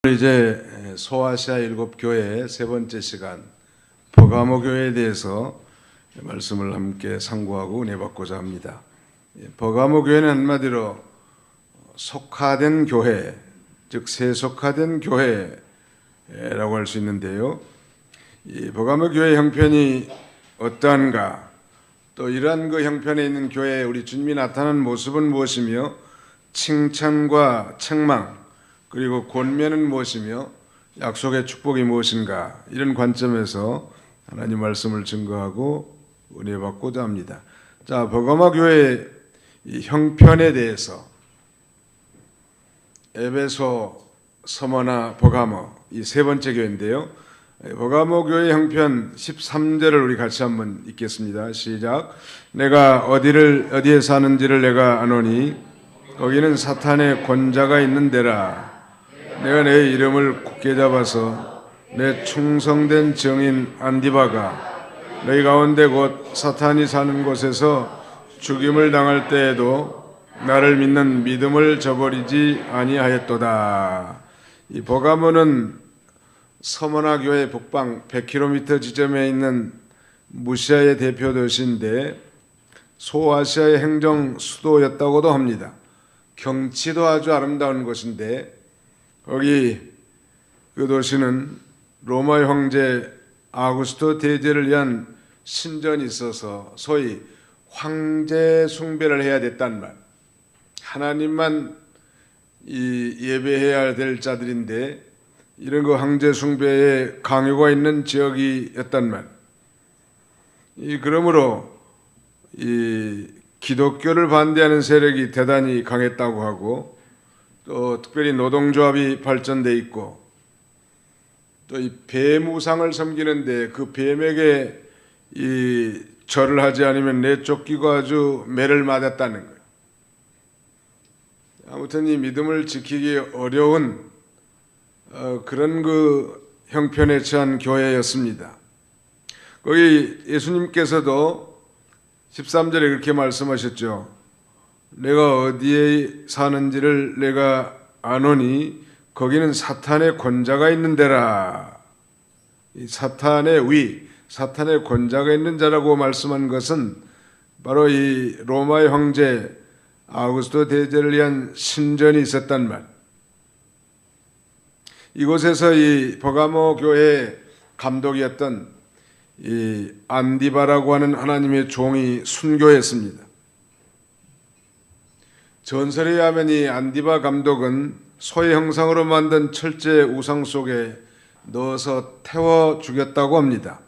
이제 소아시아 일곱 교회 세 번째 시간 버가모 교회에 대해서 말씀을 함께 상고하고 은혜 받고자 합니다. 버가모 교회는 한마디로 속화된 교회, 즉 세속화된 교회라고 할 수 있는데요. 이 버가모 교회 형편이 어떠한가, 또 이러한 그 형편에 있는 교회에 우리 주님이 나타난 모습은 무엇이며 칭찬과 책망 그리고 권면은 무엇이며 약속의 축복이 무엇인가, 이런 관점에서 하나님 말씀을 증거하고 은혜 받고자 합니다. 자, 버가모 교회의 이 형편에 대해서 에베소, 서머나, 버가모 이 세 번째 교회인데요. 버가모 교회 형편 13절을 우리 같이 한번 읽겠습니다. 시작. 내가 어디에 사는지를 내가 아노니 거기는 사탄의 권자가 있는 데라. 내가 내 이름을 굳게 잡아서 내 충성된 증인 안디바가 너희 가운데 곧 사탄이 사는 곳에서 죽임을 당할 때에도 나를 믿는 믿음을 저버리지 아니하였도다. 이 버가모는 서머나 교회 북방 100km 지점에 있는 무시아의 대표 도시인데 소아시아의 행정 수도였다고도 합니다. 경치도 아주 아름다운 곳인데 거기 그 도시는 로마의 황제 아우구스토 대제를 위한 신전이 있어서 소위 황제 숭배를 해야 됐단 말. 하나님만 예배해야 될 자들인데 이런 그 황제 숭배에 강요가 있는 지역이었단 말. 그러므로 이 기독교를 반대하는 세력이 대단히 강했다고 하고, 또 특별히 노동조합이 발전돼 있고, 또 이 뱀우상을 섬기는데 그 뱀에게 이 절을 하지 않으면 내쫓기고 아주 매를 맞았다는 거예요. 아무튼 이 믿음을 지키기 어려운 그런 그 형편에 처한 교회였습니다. 거기 예수님께서도 13절에 그렇게 말씀하셨죠. 내가 어디에 사는지를 내가 아노니 거기는 사탄의 권자가 있는 데라. 이 사탄의 위, 사탄의 권자가 있는 자라고 말씀한 것은 바로 이 로마의 황제 아우구스토 대제를 위한 신전이 있었단 말. 이곳에서 이 버가모 교회 감독이었던 이 안디바라고 하는 하나님의 종이 순교했습니다. 전설에 의하면 이 안디바 감독은 소의 형상으로 만든 철제 우상 속에 넣어서 태워 죽였다고 합니다.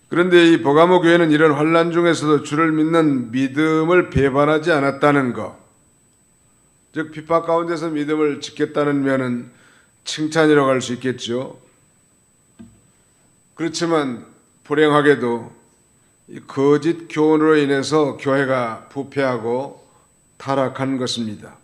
그런데 이 버가모 교회는 이런 환난 중에서도 주를 믿는 믿음을 배반하지 않았다는 것, 즉 핍박 가운데서 믿음을 지켰다는 면은 칭찬이라고 할 수 있겠죠. 그렇지만 불행하게도 이 거짓 교훈으로 인해서 교회가 부패하고 타락한 것입니다.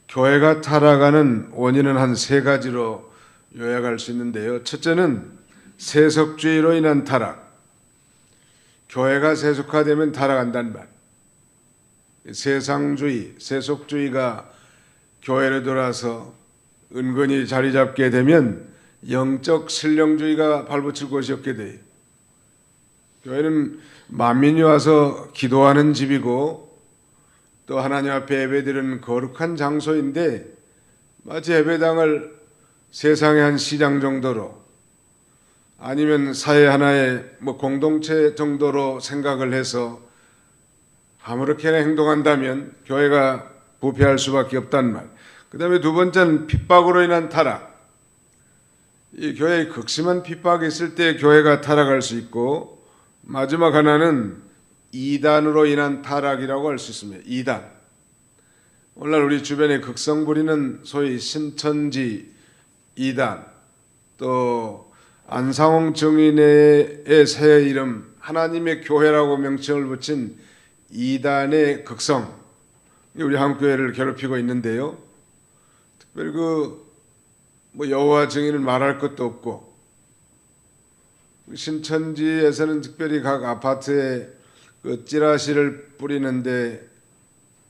교회가 타락하는 원인은 한 세 가지로 요약할 수 있는데요. 첫째는 세속주의로 인한 타락. 교회가 세속화되면 타락한다는 말. 세상주의, 세속주의가 교회로 돌아서 은근히 자리 잡게 되면 영적 신령주의가 발붙일 곳이 없게 돼요. 교회는 만민이 와서 기도하는 집이고 또 하나님 앞에 예배드리는 거룩한 장소인데 마치 예배당을 세상의 한 시장 정도로 아니면 사회 하나의 공동체 정도로 생각을 해서 아무렇게나 행동한다면 교회가 부패할 수밖에 없단 말. 그 다음에 두 번째는 핍박으로 인한 타락. 이 교회에 극심한 핍박이 있을 때 교회가 타락할 수 있고, 마지막 하나는 이단으로 인한 타락이라고 할 수 있습니다. 이단. 오늘날 우리 주변에 극성 부리는 소위 신천지 이단, 또 안상홍 증인의 새 이름 하나님의 교회라고 명칭을 붙인 이단의 극성, 우리 한국교회를 괴롭히고 있는데요. 특별히 여호와 증인은 말할 것도 없고, 신천지에서는 특별히 각 아파트에 그 찌라시를 뿌리는데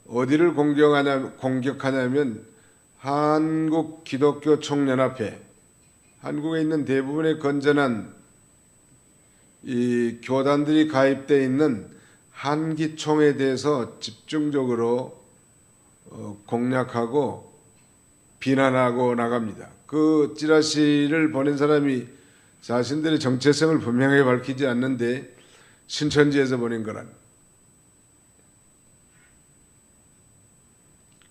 어디를 공격하냐면 한국 기독교 총연합회, 한국에 있는 대부분의 건전한 이 교단들이 가입되어 있는 한기총에 대해서 집중적으로 공략하고 비난하고 나갑니다. 그 찌라시를 보낸 사람이 자신들의 정체성을 분명하게 밝히지 않는데 신천지에서 보낸 거란.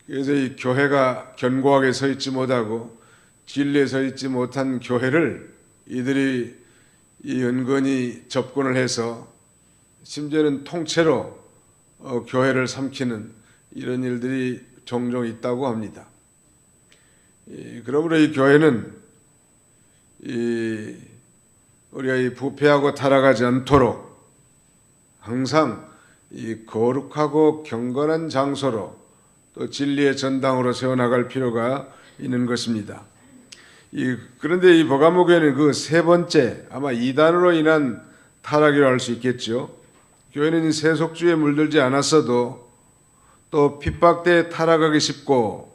그래서 이 교회가 견고하게 서 있지 못하고 진리에 서 있지 못한 교회를 이들이 이 은근히 접근을 해서 심지어는 통째로 교회를 삼키는 이런 일들이 종종 있다고 합니다. 그러므로 이 교회는 우리가 이 부패하고 타락하지 않도록 항상 이 거룩하고 경건한 장소로 또 진리의 전당으로 세워나갈 필요가 있는 것입니다. 그런데 이 버가모 교회는 그 세 번째 아마 이단으로 인한 타락이라고 할 수 있겠죠. 교회는 세속주의에 물들지 않았어도 또 핍박대에 타락하기 쉽고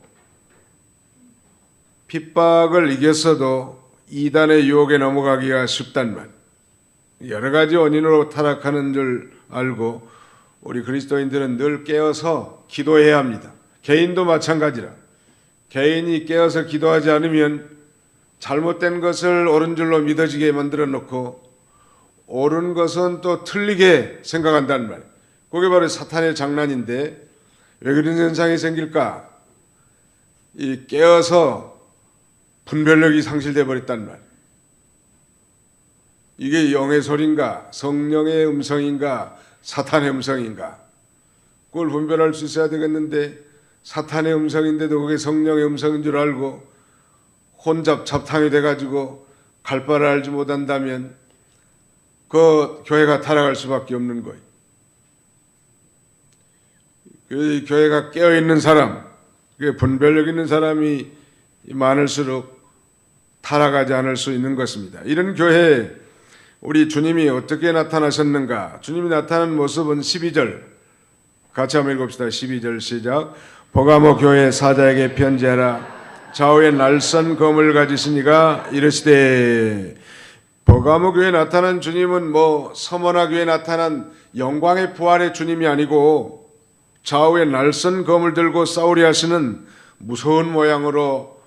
핍박을 이겼어도 이단의 유혹에 넘어가기가 쉽단 말. 여러 가지 원인으로 타락하는 줄 알고 우리 그리스도인들은 늘 깨어서 기도해야 합니다. 개인도 마찬가지라. 개인이 깨어서 기도하지 않으면 잘못된 것을 옳은 줄로 믿어지게 만들어 놓고 옳은 것은 또 틀리게 생각한다는 말. 그게 바로 사탄의 장난인데 왜 그런 현상이 생길까? 이 깨어서 분별력이 상실돼 버렸단 말. 이게 영의 소리인가, 성령의 음성인가, 사탄의 음성인가? 그걸 분별할 수 있어야 되겠는데 사탄의 음성인데도 그게 성령의 음성인 줄 알고 혼잡 잡탕이 돼가지고 갈 바를 알지 못한다면 그 교회가 타락할 수밖에 없는 거예요. 그 교회가 깨어있는 사람, 분별력 있는 사람이 많을수록 타락하지 않을 수 있는 것입니다. 이런 교회에 우리 주님이 어떻게 나타나셨는가? 주님이 나타난 모습은 12절 같이 한번 읽읍시다. 12절 시작. 버가모 교회 사자에게 편지하라. 좌우에 날선 검을 가지시니가 이르시되. 버가모 교회에 나타난 주님은 서머나 교회에 나타난 영광의 부활의 주님이 아니고 좌우에 날선 검을 들고 싸우려 하시는 무서운 모양으로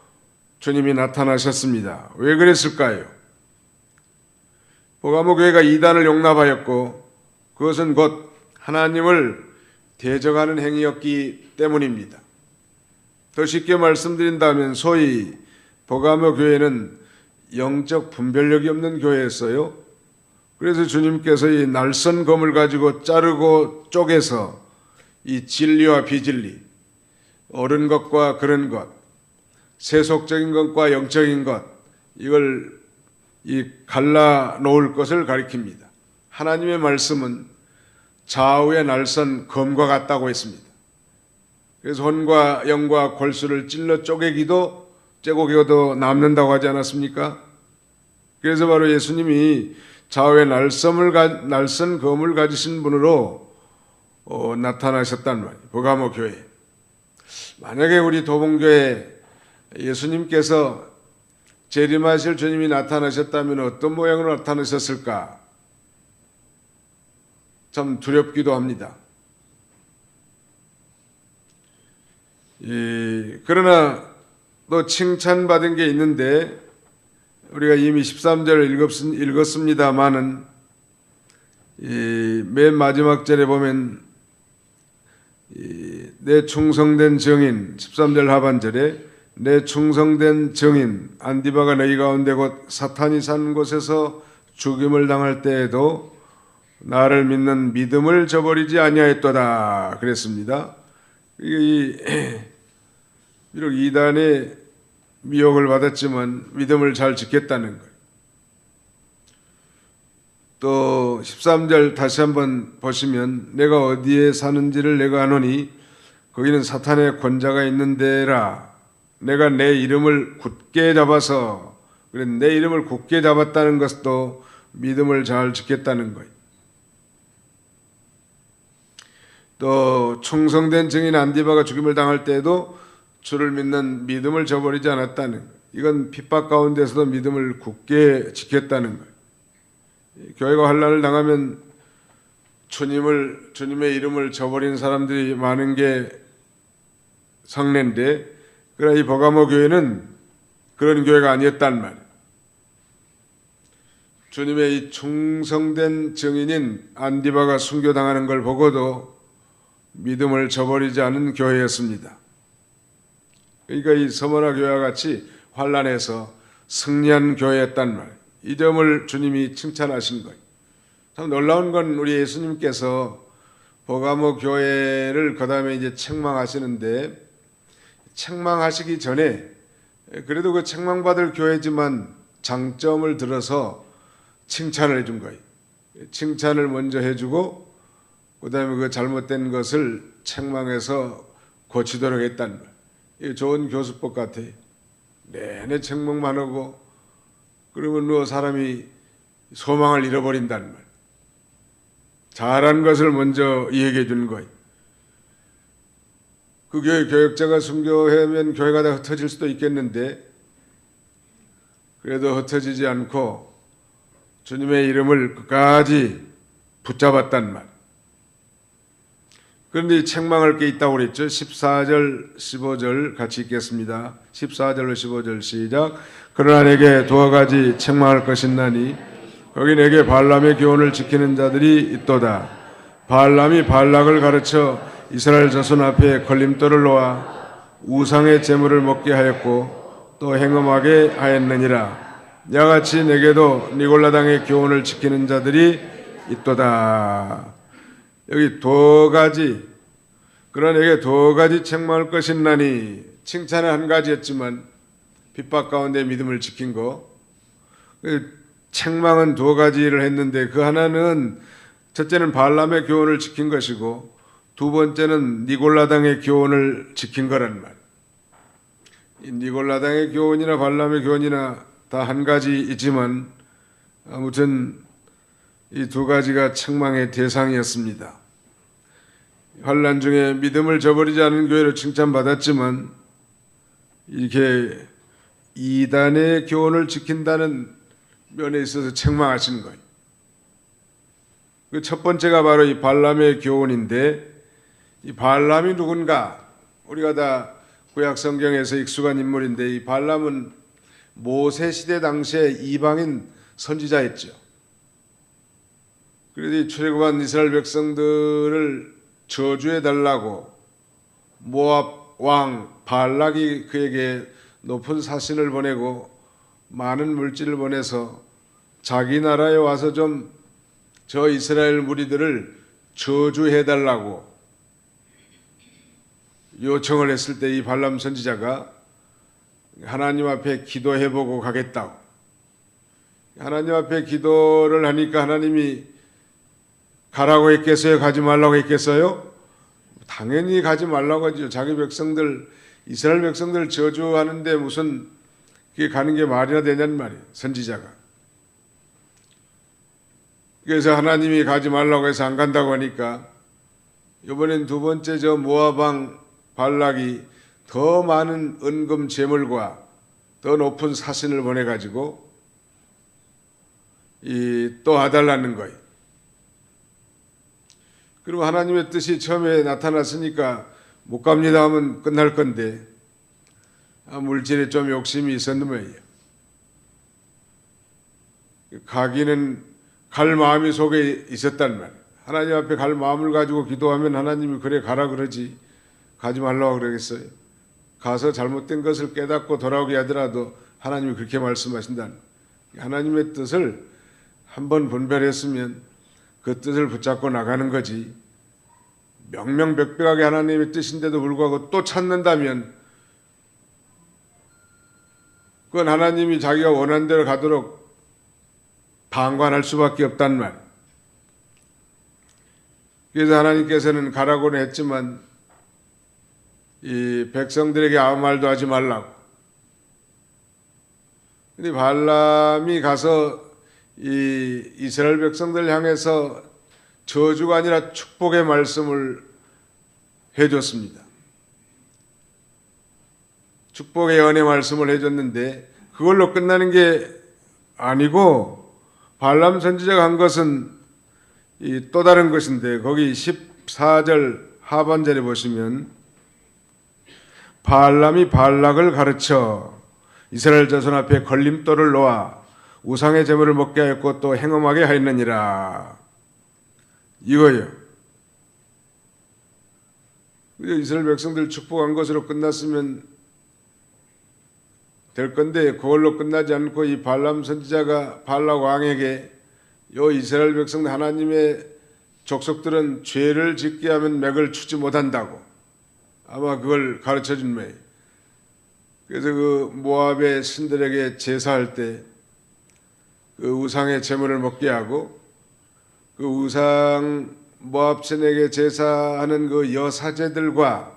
주님이 나타나셨습니다. 왜 그랬을까요? 버가모 교회가 이단을 용납하였고 그것은 곧 하나님을 대적하는 행위였기 때문입니다. 더 쉽게 말씀드린다면 소위 버가모 교회는 영적 분별력이 없는 교회였어요. 그래서 주님께서 이 날선 검을 가지고 자르고 쪼개서 이 진리와 비진리, 옳은 것과 그른 것, 세속적인 것과 영적인 것, 이걸 갈라 놓을 것을 가리킵니다. 하나님의 말씀은 좌우의 날선 검과 같다고 했습니다. 그래서 혼과 영과 골수를 찔러 쪼개기도 남는다고 하지 않았습니까? 그래서 바로 예수님이 좌우의 날선 검을 가지신 분으로 나타나셨단 말이에요. 버가모 교회. 만약에 우리 도봉교회 예수님께서 재림하실 주님이 나타나셨다면 어떤 모양으로 나타나셨을까? 참 두렵기도 합니다. 그러나 또 칭찬받은 게 있는데 우리가 이미 13절을 읽었습니다마는 맨 마지막 절에 보면 내 충성된 증인 13절 하반절에 내 충성된 증인 안디바가 너희 가운데 곧 사탄이 사는 곳에서 죽임을 당할 때에도 나를 믿는 믿음을 저버리지 아니하였도다 그랬습니다. 비록 이단의 미혹을 받았지만 믿음을 잘 지켰다는 것. 또 13절 다시 한번 보시면 내가 어디에 사는지를 내가 아노니 거기는 사탄의 권자가 있는 데라. 내가 내 이름을 굳게 잡아서 그래 내 이름을 굳게 잡았다는 것도 믿음을 잘 지켰다는 거예요. 또 충성된 증인 안디바가 죽임을 당할 때에도 주를 믿는 믿음을 저버리지 않았다는 것. 이건 핍박 가운데서도 믿음을 굳게 지켰다는 것. 교회가 환난을 당하면 주님의 이름을 저버린 사람들이 많은 게 상례인데, 그러나 이 버가모 교회는 그런 교회가 아니었단 말이에요. 주님의 이 충성된 증인인 안디바가 순교당하는 걸 보고도 믿음을 저버리지 않은 교회였습니다. 그러니까 이 서머나 교회와 같이 환난에서 승리한 교회였단 말이에요. 이 점을 주님이 칭찬하신 거예요. 참 놀라운 건 우리 예수님께서 버가모 교회를 그 다음에 이제 책망하시는데, 책망하시기 전에 그래도 그 책망받을 교회지만 장점을 들어서 칭찬을 해준 거예요. 칭찬을 먼저 해주고 그 다음에 그 잘못된 것을 책망해서 고치도록 했다는 거예요. 이게 좋은 교수법 같아요. 내내 책망만 하고 그러면 뭐 사람이 소망을 잃어버린다는 말. 잘한 것을 먼저 이야기해 주는 거예요. 그 교회 교역자가 순교하면 교회가 다 흩어질 수도 있겠는데, 그래도 흩어지지 않고 주님의 이름을 끝까지 붙잡았단 말. 그런데 이 책망할 게 있다고 그랬죠. 14절 15절 같이 읽겠습니다. 14절로 15절 시작. 그러나 내게 두어 가지 책망할 것이나니 거기 내게 발람의 교훈을 지키는 자들이 있도다. 발람이 발락을 가르쳐 이스라엘 자손 앞에 걸림돌을 놓아 우상의 제물을 먹게 하였고 또 행음하게 하였느니라. 야같이 내게도 니골라당의 교훈을 지키는 자들이 있도다. 여기 두 가지, 그러나 내게 두 가지 책망할 것이나니, 칭찬은 한 가지였지만 핍박 가운데 믿음을 지킨 거, 책망은 두 가지를 했는데 그 하나는 첫째는 발람의 교훈을 지킨 것이고 두 번째는 니골라당의 교훈을 지킨 거란 말. 이 니골라당의 교훈이나 발람의 교훈이나 다 한 가지이지만 아무튼 이 두 가지가 책망의 대상이었습니다. 환난 중에 믿음을 저버리지 않은 교회로 칭찬받았지만 이렇게 이단의 교훈을 지킨다는 면에 있어서 책망하신 거예요. 그 첫 번째가 바로 이 발람의 교훈인데, 이 발람이 누군가? 우리가 다 구약 성경에서 익숙한 인물인데, 이 발람은 모세 시대 당시에 이방인 선지자였죠. 그래서 출애굽한 이스라엘 백성들을 저주해 달라고 모압 왕 발락이 그에게 높은 사신을 보내고 많은 물질을 보내서 자기 나라에 와서 좀 저 이스라엘 무리들을 저주해 달라고 요청을 했을 때 이 발람 선지자가 하나님 앞에 기도해보고 가겠다고. 하나님 앞에 기도를 하니까 하나님이 가라고 했겠어요? 가지 말라고 했겠어요? 당연히 가지 말라고 하죠. 자기 백성들, 이스라엘 백성들 저주하는데 무슨 그게 가는 게 말이나 되냐는 말이에요. 선지자가. 그래서 하나님이 가지 말라고 해서 안 간다고 하니까 이번엔 두 번째 저 모압 왕 발락이 더 많은 은금 제물과 더 높은 사신을 보내가지고 또 하달라는 거예요. 그리고 하나님의 뜻이 처음에 나타났으니까 못 갑니다 하면 끝날 건데 물질에 좀 욕심이 있었는 거예요. 가기는 갈 마음이 속에 있었단 말이에요. 하나님 앞에 갈 마음을 가지고 기도하면 하나님이 그래 가라 그러지 가지 말라고 그러겠어요. 가서 잘못된 것을 깨닫고 돌아오게 하더라도 하나님이 그렇게 말씀하신다는 거예요. 하나님의 뜻을 한번 분별했으면 그 뜻을 붙잡고 나가는 거지, 명명백백하게 하나님의 뜻인데도 불구하고 또 찾는다면 그건 하나님이 자기가 원하는 대로 가도록 방관할 수밖에 없단 말. 그래서 하나님께서는 가라고는 했지만 이 백성들에게 아무 말도 하지 말라고. 근데 발람이 가서 이 이스라엘 백성들 향해서 저주가 아니라 축복의 말씀을 해줬습니다. 축복의 연애 말씀을 해줬는데 그걸로 끝나는 게 아니고 발람 선지자가 한 것은 또 다른 것인데 거기 14절 하반절에 보시면 발람이 발락을 가르쳐 이스라엘 자손 앞에 걸림돌을 놓아 우상의 제물을 먹게 하였고 또 행음하게 하였느니라. 이거예요. 이스라엘 백성들 축복한 것으로 끝났으면 될 건데 그걸로 끝나지 않고 이 발람 선지자가 발락 왕에게 요 이스라엘 백성 하나님의 족속들은 죄를 짓게 하면 맥을 추지 못한다고 아마 그걸 가르쳐 준 거예요. 그래서 그 모압의 신들에게 제사할 때 그 우상의 제물을 먹게 하고 그 우상 모압신에게 제사하는 그 여사제들과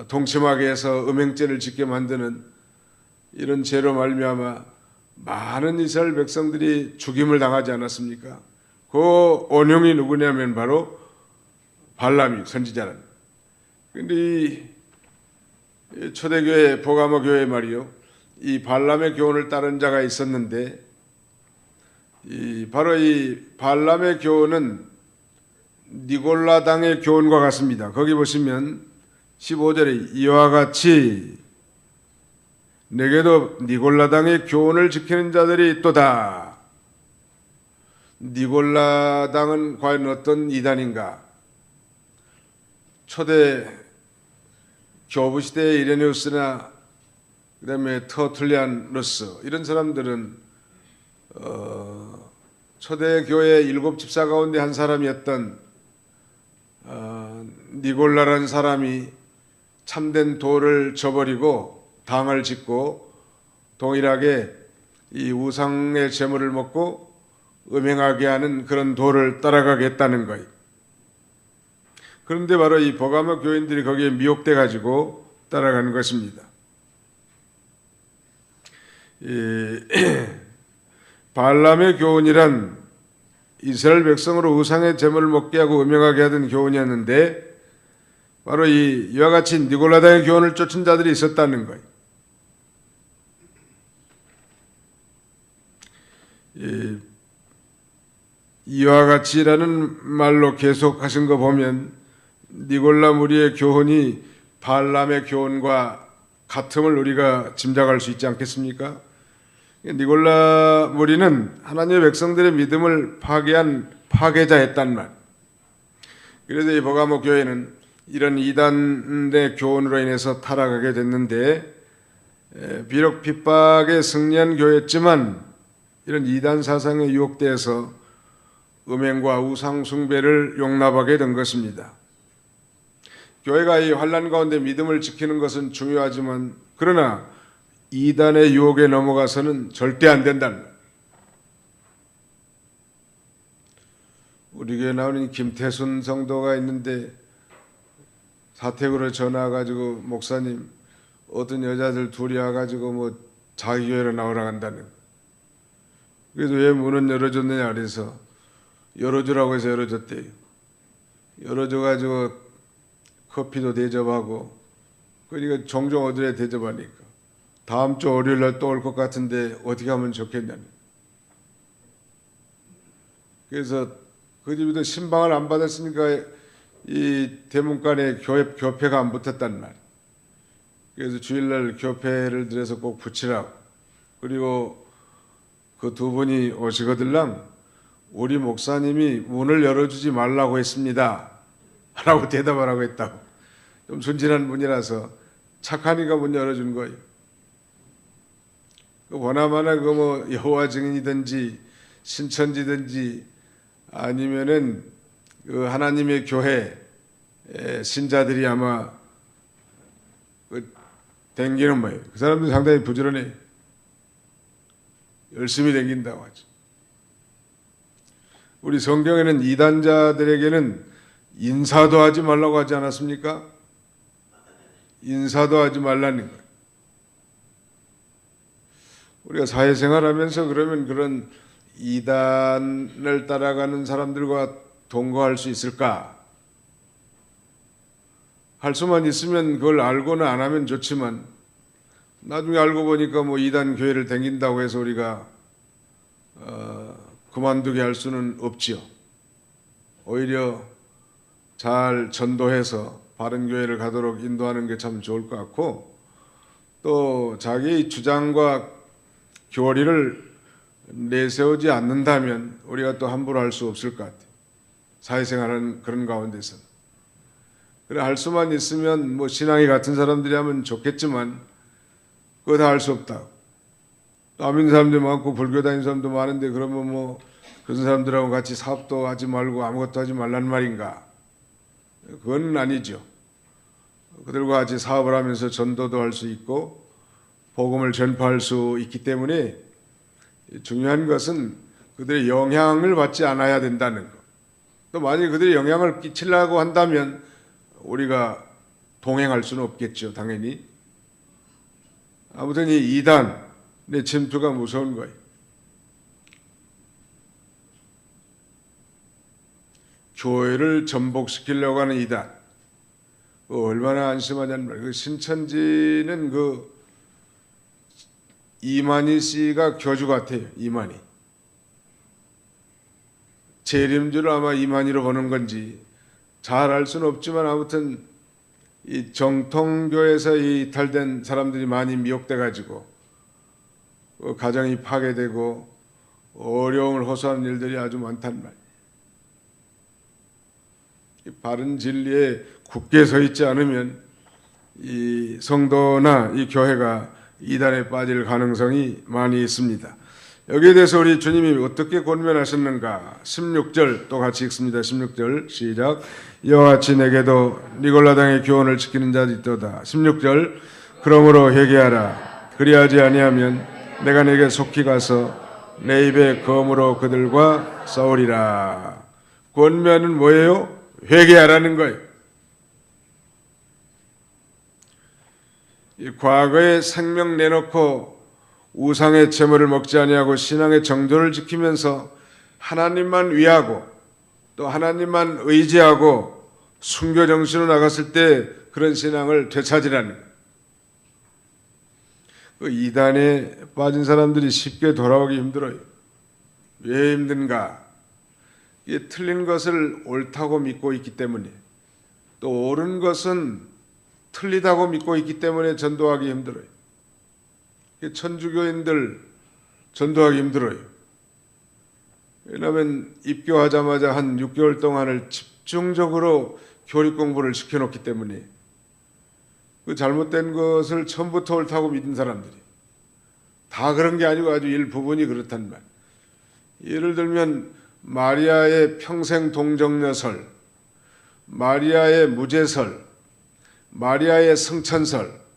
동침하게 해서 음행죄를 짓게 만드는 이런 죄로 말미암아 많은 이스라엘 백성들이 죽임을 당하지 않았습니까? 그 원흉이 누구냐면 바로 발람이 선지자는. 그런데 이 초대교회 보가모 교회 말이요, 이 발람의 교훈을 따른 자가 있었는데 바로 이 발람의 교훈은 니골라당의 교훈과 같습니다. 거기 보시면 15절에 이와 같이 내게도 니골라당의 교훈을 지키는 자들이 있도다. 니골라당은 과연 어떤 이단인가? 초대 교부시대의 이레니우스나 그다음에 터툴리안루스 이런 사람들은 초대 교회 7집사 가운데 한 사람이었던 니골라라는 사람이 참된 도를 저버리고 당을 짓고 동일하게 이 우상의 제물을 먹고 음행하게 하는 그런 도를 따라가겠다는 거예요. 그런데 바로 이 버가모 교인들이 거기에 미혹돼 가지고 따라가는 것입니다. 발람의 교훈이란 이스라엘 백성으로 우상의 제물을 먹게 하고 음행하게 하던 교훈이었는데 바로 이와 같이 니골라당의 교훈을 쫓은 자들이 있었다는 거예요. 이와 같이라는 말로 계속하신 거 보면 니골라 무리의 교훈이 발람의 교훈과 같음을 우리가 짐작할 수 있지 않겠습니까? 니골라 무리는 하나님의 백성들의 믿음을 파괴한 파괴자였단 말. 그래서 이 버가모 교회는 이런 이단의 교훈으로 인해서 타락하게 됐는데 비록 핍박에 승리한 교회였지만 이런 이단 사상에 유혹되어서 음행과 우상 숭배를 용납하게 된 것입니다. 교회가 이 환난 가운데 믿음을 지키는 것은 중요하지만 그러나 이단의 유혹에 넘어가서는 절대 안 된다는 거예요. 우리 교회 나오는 김태순 성도가 있는데 사택으로 전화 와가지고 목사님 어떤 여자들 둘이 와가지고 뭐 자기 교회로 나오라 한다는 거예요. 그래서 왜 문은 열어줬느냐 그래서 열어주라고 해서 열어줬대요. 열어줘가지고 커피도 대접하고 그러니까 종종 어디에 대접하니까 다음 주 월요일 날 또 올 것 같은데 어떻게 하면 좋겠냐니. 그래서 그 집에도 신방을 안 받았으니까 이 대문간에 교패가 안 붙었단 말이에요. 그래서 주일날 교패를 들여서 꼭 붙이라고. 그리고 그 두 분이 오시거들랑 우리 목사님이 문을 열어주지 말라고 했습니다 라고 대답하라고 했다고. 좀 순진한 분이라서 착하니까 문 열어준 거예요. 보나마나 그 뭐 여호와 증인이든지 신천지든지 아니면은 그 하나님의 교회 신자들이 아마 그 댕기는 거예요. 그 사람들 상당히 부지런해. 열심히 댕긴다고 하죠. 우리 성경에는 이단자들에게는 인사도 하지 말라고 하지 않았습니까? 인사도 하지 말라는 거예요. 우리가 사회생활하면서 그러면 그런 이단을 따라가는 사람들과 동거할 수 있을까? 할 수만 있으면 그걸 알고는 안 하면 좋지만 나중에 알고 보니까 뭐 이단 교회를 댕긴다고 해서 우리가 그만두게 할 수는 없지요. 오히려 잘 전도해서 바른 교회를 가도록 인도하는 게 참 좋을 것 같고, 또 자기의 주장과 교리를 내세우지 않는다면 우리가 또 함부로 할 수 없을 것 같아요. 사회생활하는 그런 가운데서. 그래, 할 수만 있으면 뭐 신앙이 같은 사람들이 하면 좋겠지만 그거 다 할 수 없다. 안 믿는 사람도 많고 불교 다니는 사람도 많은데 그러면 뭐 그런 사람들하고 같이 사업도 하지 말고 아무것도 하지 말란 말인가? 그건 아니죠. 그들과 같이 사업을 하면서 전도도 할 수 있고 복음을 전파할 수 있기 때문에 중요한 것은 그들의 영향을 받지 않아야 된다는 것. 또 만약에 그들의 영향을 끼치려고 한다면 우리가 동행할 수는 없겠죠, 당연히. 아무튼 이 이단의 침투가 무서운 거예요. 교회를 전복시키려고 하는 이단. 얼마나 안심하냐는 말이에요. 신천지는 이만희 씨가 교주 같아요. 이만희. 재림주를 아마 이만희로 보는 건지 잘 알 수는 없지만 아무튼 이 정통교에서 이탈된 사람들이 많이 미혹돼 가지고 가정이 파괴되고 어려움을 호소하는 일들이 아주 많단 말이에요. 바른 진리에 굳게 서 있지 않으면 이 성도나 이 교회가 이단에 빠질 가능성이 많이 있습니다. 여기에 대해서 우리 주님이 어떻게 권면하셨는가? 16절 또 같이 읽습니다. 16절 시작. 이와 같이 내게도 니골라당의 교훈을 지키는 자도 있도다. 16절 그러므로 회개하라. 그리하지 아니하면 내가 내게 속히 가서 내 입에 검으로 그들과 싸우리라. 권면은 뭐예요? 회개하라는 거예요. 이 과거에 생명 내놓고 우상의 제물을 먹지 아니하고 신앙의 정도를 지키면서 하나님만 위하고 또 하나님만 의지하고 순교 정신으로 나갔을 때 그런 신앙을 되찾으라는 거예요. 그 이단에 빠진 사람들이 쉽게 돌아오기 힘들어요. 왜 힘든가? 이게 틀린 것을 옳다고 믿고 있기 때문에, 또 옳은 것은 틀리다고 믿고 있기 때문에 전도하기 힘들어요. 천주교인들 전도하기 힘들어요. 왜냐하면 입교하자마자 한 6개월 동안을 집중적으로 교리 공부를 시켜놓기 때문에 그 잘못된 것을 처음부터 옳다고 믿은 사람들이 다 그런 게 아니고 아주 일부분이 그렇단 말. 예를 들면 마리아의 평생 동정녀설, 마리아의 무죄설, 마리아의 성천설,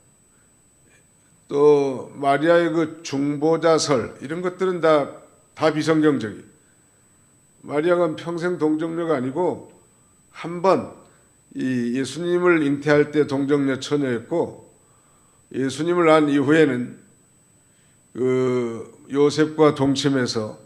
또 마리아의 그 중보자설, 이런 것들은 다 비성경적이에요. 마리아가 평생 동정녀가 아니고 한 번 이 예수님을 잉태할 때 동정녀 처녀였고, 예수님을 낳은 이후에는 그 요셉과 동침해서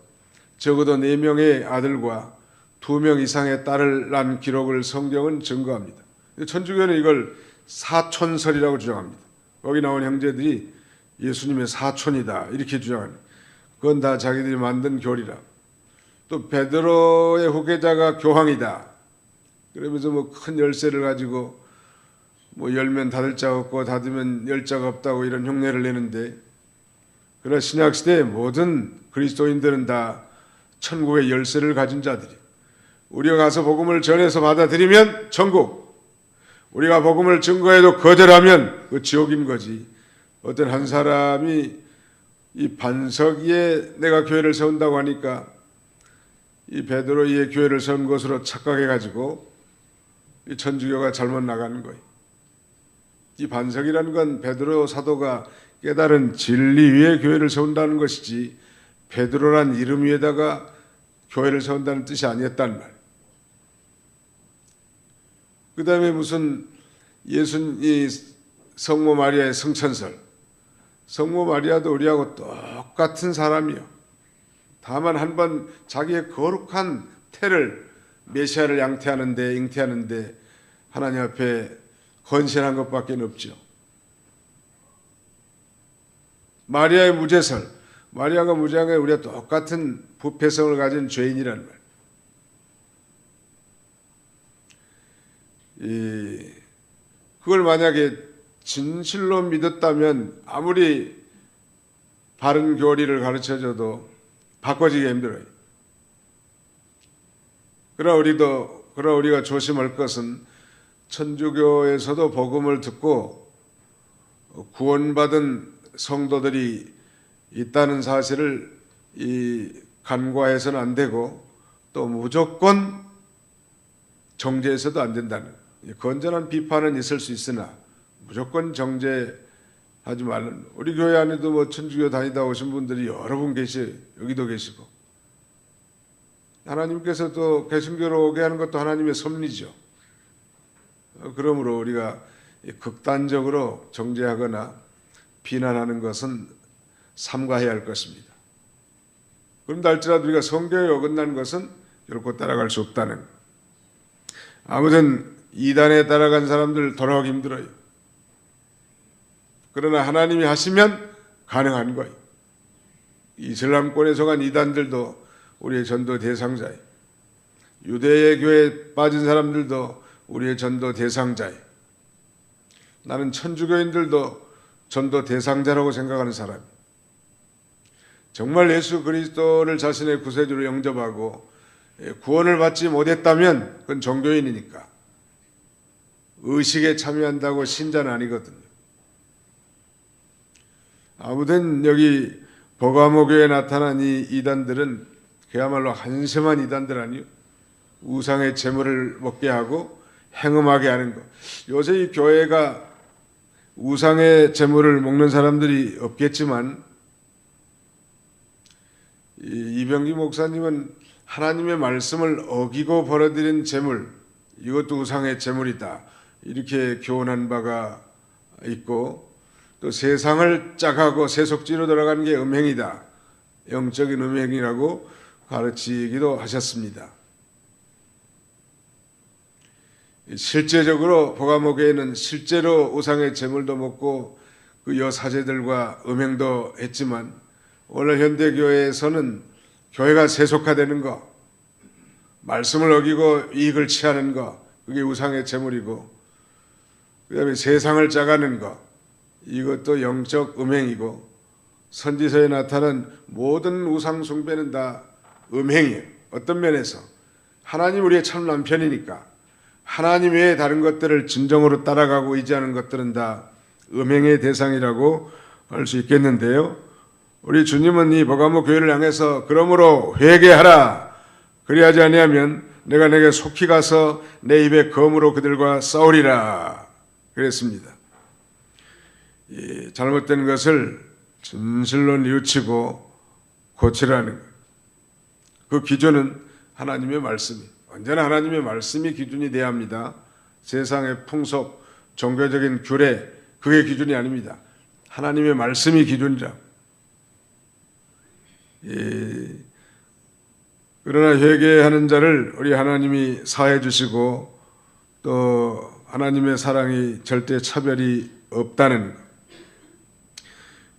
적어도 4명의 아들과 2명 이상의 딸을 낳은 기록을 성경은 증거합니다. 천주교는 이걸 사촌설이라고 주장합니다. 거기 나온 형제들이 예수님의 사촌이다 이렇게 주장합니다. 그건 다 자기들이 만든 교리라. 또 베드로의 후계자가 교황이다. 그러면서 뭐 큰 열쇠를 가지고 뭐 열면 닫을 자가 없고 닫으면 열 자가 없다고 이런 흉내를 내는데, 그러나 신약 시대의 모든 그리스도인들은 다 천국의 열쇠를 가진 자들이. 우리가 가서 복음을 전해서 받아들이면 천국, 우리가 복음을 증거해도 거절하면 그 지옥인 거지. 어떤 한 사람이 이 반석 위에 내가 교회를 세운다고 하니까 이 베드로 위에 교회를 세운 것으로 착각해가지고 이 천주교가 잘못 나가는 거예요. 이 반석이라는 건 베드로 사도가 깨달은 진리 위에 교회를 세운다는 것이지 베드로란 이름 위에다가 교회를 세운다는 뜻이 아니었단 말. 그 다음에 무슨 이 성모 마리아의 성천설. 성모 마리아도 우리하고 똑같은 사람이요. 다만 한 번 자기의 거룩한 태를 메시아를 잉태하는데 하나님 앞에 헌신한 것밖에 없죠. 마리아의 무죄설, 마리아가 무죄한 게 우리가 똑같은 부패성을 가진 죄인이란 말. 그걸 만약에 진실로 믿었다면 아무리 바른 교리를 가르쳐줘도 바꿔지기 힘들어요. 그러나 우리가 조심할 것은 천주교에서도 복음을 듣고 구원받은 성도들이 있다는 사실을 간과해서는 안 되고 또 무조건 정죄해서도 안 된다는 건전한 비판은 있을 수 있으나 무조건 정죄하지 말는. 우리 교회 안에도 뭐 천주교 다니다 오신 분들이 여러 분 여기도 계시고 하나님께서 또 개신교로 오게 하는 것도 하나님의 섭리죠. 그러므로 우리가 극단적으로 정죄하거나 비난하는 것은 삼가해야 할 것입니다. 그런다 할지라도 우리가 성경에 어긋난 것은 결코 따라갈 수 없다는 것. 아무튼 이단에 따라간 사람들 돌아오기 힘들어요. 그러나 하나님이 하시면 가능한 거예요. 이슬람권에 속한 이단들도 우리의 전도 대상자예요. 유대의 교회에 빠진 사람들도 우리의 전도 대상자예요. 나는 천주교인들도 전도 대상자라고 생각하는 사람이에요. 정말 예수 그리스도를 자신의 구세주로 영접하고 구원을 받지 못했다면 그건 종교인이니까 의식에 참여한다고 신자는 아니거든요. 아무튼 여기 버가모 교회에 나타난 이 이단들은 그야말로 한심한 이단들 아니요. 우상의 제물을 먹게 하고 행음하게 하는 것. 요새 이 교회가 우상의 제물을 먹는 사람들이 없겠지만 이병기 목사님은 하나님의 말씀을 어기고 벌어들인 제물, 이것도 우상의 제물이다, 이렇게 교훈한 바가 있고, 또 세상을 짝하고 세속지로 들어가는 게 음행이다, 영적인 음행이라고 가르치기도 하셨습니다. 실제적으로 버가모 교회는 실제로 우상의 제물도 먹고 그 여사제들과 음행도 했지만, 오늘 현대교회에서는 교회가 세속화되는 거, 말씀을 어기고 이익을 취하는 거, 그게 우상의 제물이고, 그 다음에 세상을 짜가는 거, 이것도 영적 음행이고, 선지서에 나타난 모든 우상 숭배는 다 음행이에요. 어떤 면에서 하나님 우리의 참 남편이니까 하나님 외에 다른 것들을 진정으로 따라가고 의지하는 것들은 다 음행의 대상이라고 할 수 있겠는데요. 우리 주님은 이 버가모 교회를 향해서 그러므로 회개하라, 그리하지 아니하면 내가 내게 속히 가서 내 입에 검으로 그들과 싸우리라 그랬습니다. 이 잘못된 것을 진실로 뉘우치고 고치라는 것. 그 기준은 하나님의 말씀이, 언제나 하나님의 말씀이 기준이 돼야 합니다. 세상의 풍속, 종교적인 규례, 그게 기준이 아닙니다. 하나님의 말씀이 기준이라. 그러나 회개하는 자를 우리 하나님이 사해 주시고 또 하나님의 사랑이 절대 차별이 없다는 것.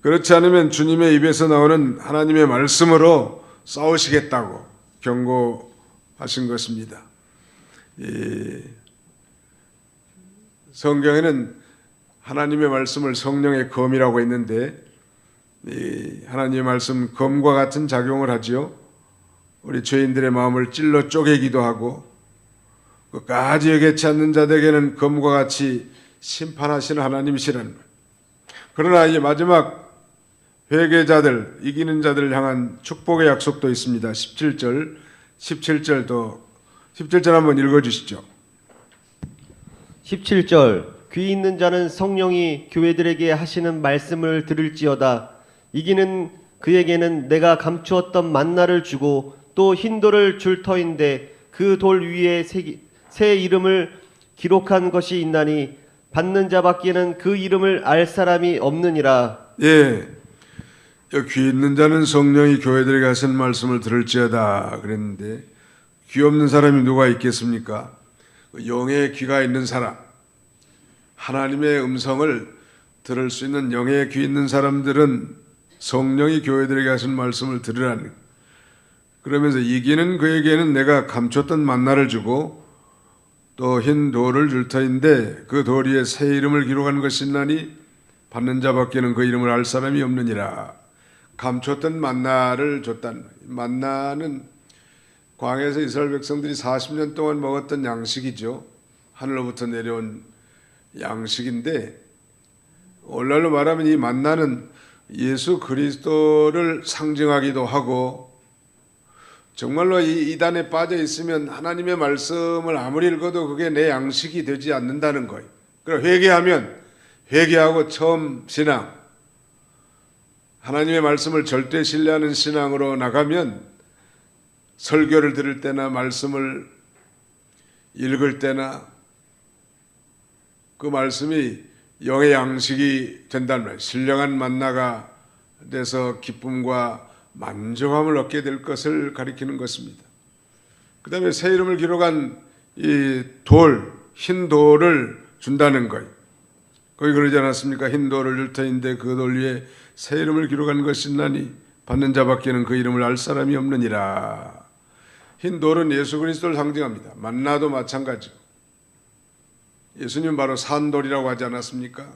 그렇지 않으면 주님의 입에서 나오는 하나님의 말씀으로 싸우시겠다고 경고하신 것입니다. 성경에는 하나님의 말씀을 성령의 검이라고 했는데, 하나님의 말씀 검과 같은 작용을 하지요. 우리 죄인들의 마음을 찔러 쪼개기도 하고, 끝까지 여개치 않는 자들에게는 검과 같이 심판하시는 하나님이시라는 말. 그러나 이 마지막 회개자들, 이기는 자들을 향한 축복의 약속도 있습니다. 17절 한번 읽어주시죠. 17절 귀 있는 자는 성령이 교회들에게 하시는 말씀을 들을지어다. 이기는 그에게는 내가 감추었던 만나를 주고 또 흰 돌을 줄 터인데 그 돌 위에 새 이름을 기록한 것이 있나니 받는 자밖에는 그 이름을 알 사람이 없느니라. 예, 귀 있는 자는 성령이 교회들에게 하신 말씀을 들을지어다 그랬는데, 귀 없는 사람이 누가 있겠습니까? 영의 귀가 있는 사람, 하나님의 음성을 들을 수 있는 영의 귀 있는 사람들은 성령이 교회들에게 하신 말씀을 들으라는, 그러면서 이기는 그에게는 내가 감췄던 만나를 주고 또 흰 돌을 줄 터인데 그 돌 위에 새 이름을 기록한 것이나니 받는 자밖에는 그 이름을 알 사람이 없느니라. 감췄던 만나를 줬단. 만나는 광야에서 이스라엘 백성들이 40년 동안 먹었던 양식이죠. 하늘로부터 내려온 양식인데, 오늘날로 말하면 이 만나는 예수 그리스도를 상징하기도 하고, 정말로 이 이단에 빠져 있으면 하나님의 말씀을 아무리 읽어도 그게 내 양식이 되지 않는다는 거예요. 그럼 회개하면 회개하고 처음 신앙, 하나님의 말씀을 절대 신뢰하는 신앙으로 나가면 설교를 들을 때나 말씀을 읽을 때나 그 말씀이 영의 양식이 된다는 말이에요. 신령한 만나가 돼서 기쁨과 만족함을 얻게 될 것을 가리키는 것입니다. 그 다음에 새 이름을 기록한 이 돌, 흰 돌을 준다는 거예요. 거기 그러지 않았습니까? 흰 돌을 줄 터인데 그 돌 위에 새 이름을 기록한 것이나니 받는 자밖에는 그 이름을 알 사람이 없느니라. 흰 돌은 예수 그리스도를 상징합니다. 만나도 마찬가지고, 예수님 바로 산돌이라고 하지 않았습니까?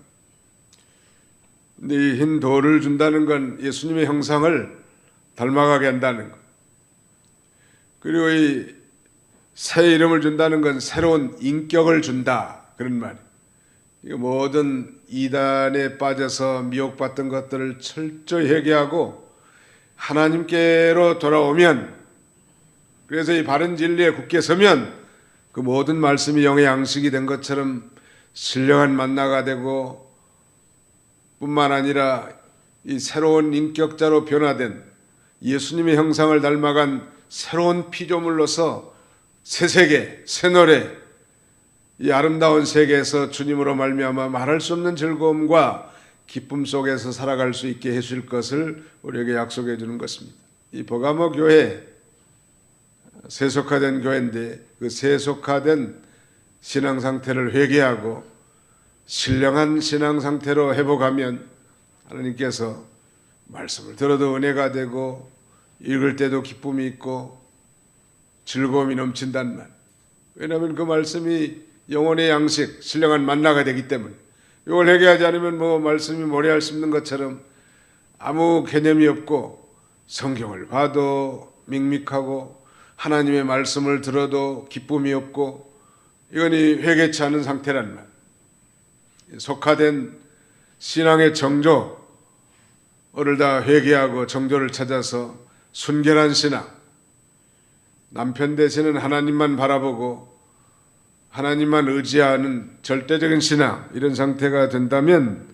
근데 이 흰 돌을 준다는 건 예수님의 형상을 닮아가게 한다는 것. 그리고 이 새 이름을 준다는 건 새로운 인격을 준다, 그런 말이에요. 이거 모든 이단에 빠져서 미혹받던 것들을 철저히 회개하고 하나님께로 돌아오면, 그래서 이 바른 진리에 굳게 서면 그 모든 말씀이 영의 양식이 된 것처럼 신령한 만나가 되고, 뿐만 아니라 이 새로운 인격자로 변화된 예수님의 형상을 닮아간 새로운 피조물로서 새 세계, 새 노래, 이 아름다운 세계에서 주님으로 말미암아 말할 수 없는 즐거움과 기쁨 속에서 살아갈 수 있게 해줄 것을 우리에게 약속해 주는 것입니다. 이 버가모 교회, 세속화된 교회인데 그 세속화된 신앙 상태를 회개하고 신령한 신앙 상태로 회복하면 하나님께서 말씀을 들어도 은혜가 되고 읽을 때도 기쁨이 있고 즐거움이 넘친단 말. 왜냐하면 그 말씀이 영혼의 양식, 신령한 만나가 되기 때문에. 이걸 회개하지 않으면 뭐 말씀이 모래알 씹는 것처럼 아무 개념이 없고 성경을 봐도 밋밋하고 하나님의 말씀을 들어도 기쁨이 없고, 이건 이 회개치 않은 상태란 말. 속화된 신앙의 정조, 오늘 다 회개하고 정조를 찾아서 순결한 신앙, 남편 되시는 하나님만 바라보고 하나님만 의지하는 절대적인 신앙, 이런 상태가 된다면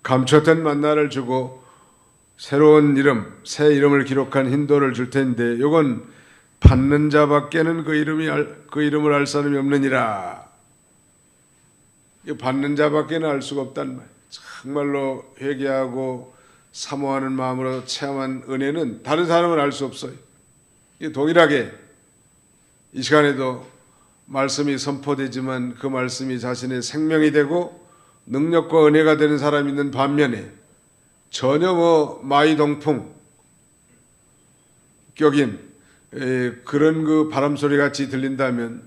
감췄던 만나를 주고 새로운 이름, 새 이름을 기록한 흰돌을 줄 텐데, 이건 받는 자밖에는 그 이름을 알 사람이 없느니라. 받는 자밖에는 알 수가 없단 말이에요. 정말로 회개하고 사모하는 마음으로 체험한 은혜는 다른 사람은 알 수 없어요. 동일하게 이 시간에도 말씀이 선포되지만 그 말씀이 자신의 생명이 되고 능력과 은혜가 되는 사람이 있는 반면에 전혀 마이동풍 격인 그런 그 바람소리 같이 들린다면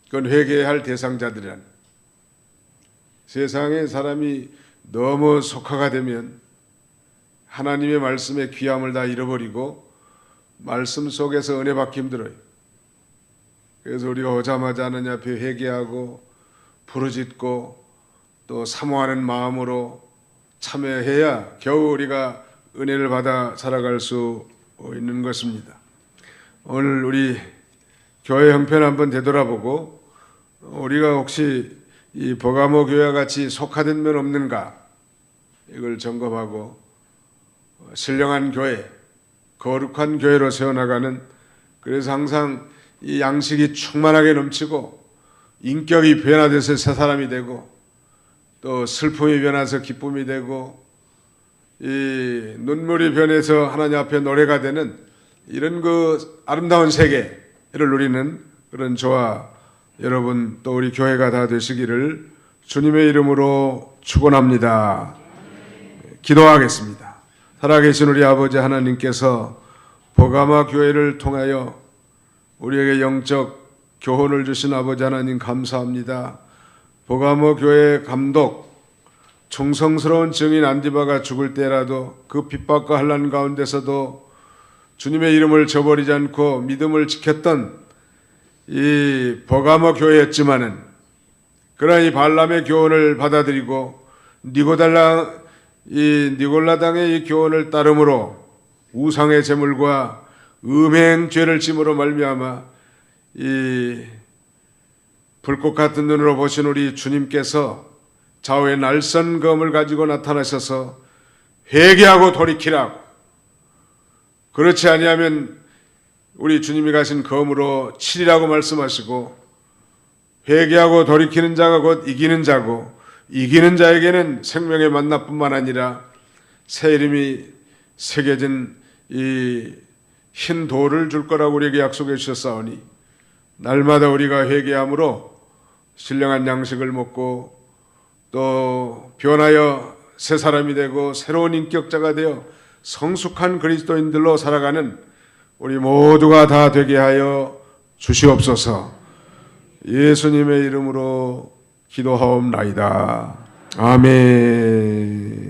그건 회개해야 할 대상자들이란. 세상에 사람이 너무 속화가 되면 하나님의 말씀의 귀함을 다 잃어버리고 말씀 속에서 은혜 받기 힘들어요. 그래서 우리가 오자마자 하나님 앞에 회개하고 부르짖고 또 사모하는 마음으로 참여해야 겨우 우리가 은혜를 받아 살아갈 수 있는 것입니다. 오늘 우리 교회 형편 한번 되돌아보고 우리가 혹시 이 버가모 교회와 같이 속화된 면 없는가, 이걸 점검하고 신령한 교회, 거룩한 교회로 세워나가는, 그래서 항상 이 양식이 충만하게 넘치고 인격이 변화돼서 새 사람이 되고 또 슬픔이 변해서 기쁨이 되고 이 눈물이 변해서 하나님 앞에 노래가 되는 이런 그 아름다운 세계를 누리는 그런 저와 여러분 또 우리 교회가 다 되시기를 주님의 이름으로 축원합니다. 기도하겠습니다. 살아계신 우리 아버지 하나님께서 버가마 교회를 통하여 우리에게 영적 교훈을 주신 아버지 하나님 감사합니다. 버가모 교회 감독, 충성스러운 증인 안디바가 죽을 때라도 그 핍박과 환난 가운데서도 주님의 이름을 저버리지 않고 믿음을 지켰던 이 버가모 교회였지만은, 그러나 이 발람의 교훈을 받아들이고 니골라당의 이 교훈을 따름으로 우상의 제물과 음행죄를 짐으로 말미암아 이 불꽃 같은 눈으로 보신 우리 주님께서 좌우의 날선 검을 가지고 나타나셔서 회개하고 돌이키라고, 그렇지 아니하면 우리 주님이 가신 검으로 치리라고 말씀하시고, 회개하고 돌이키는 자가 곧 이기는 자고, 이기는 자에게는 생명의 만나뿐만 아니라 새 이름이 새겨진 이 흰 돌을 줄 거라고 우리에게 약속해 주셨사오니, 날마다 우리가 회개함으로 신령한 양식을 먹고 또 변하여 새 사람이 되고 새로운 인격자가 되어 성숙한 그리스도인들로 살아가는 우리 모두가 다 되게 하여 주시옵소서. 예수님의 이름으로 기도하옵나이다. 아멘.